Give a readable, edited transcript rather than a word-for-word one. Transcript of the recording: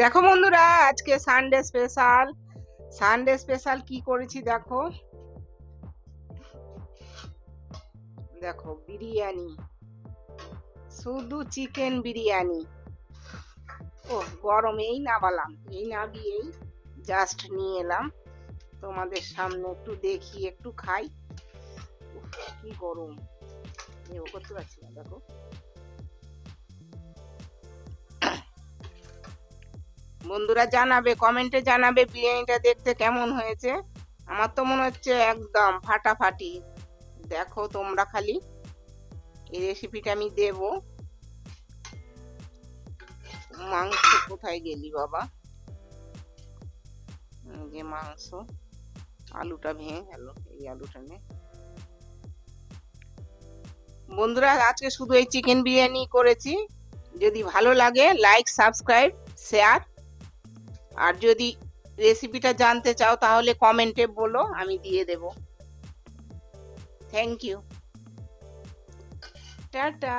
দেখো বন্ধুরা, আজকে সানডে স্পেশাল কি করেছি দেখো। দেখো বিরিয়ানি, শুধু চিকেন বিরিয়ানি। ও গরম, এই নামালাম, এই নামিয়েই জাস্ট নিয়ে এলাম তোমাদের সামনে, একটু দেখি, একটু খাই। উফ, কি গরম, করতে পারছি না। দেখো বন্ধুরা, জানাবে, কমেন্টে জানাবে বিরিয়ানিটা দেখতে কেমন হয়েছে। আমার তো মনে হচ্ছে একদম ফাটাফাটি। দেখো তোমরা খালি, এই রেসিপিটা আমি দেব। মাংস কোথায় গেলি বাবা? যে মাংস, আলুটা ভেঙে গেল, এই আলুটা নে। বন্ধুরা, আজকে শুধু এই চিকেন বিরিয়ানি করেছি। যদি ভালো লাগে লাইক, সাবস্ক্রাইব, শেয়ার। আর যদি রেসিপিটা জানতে চাও তাহলে কমেন্টে বলো, আমি দিয়ে দেব। Thank you, tata.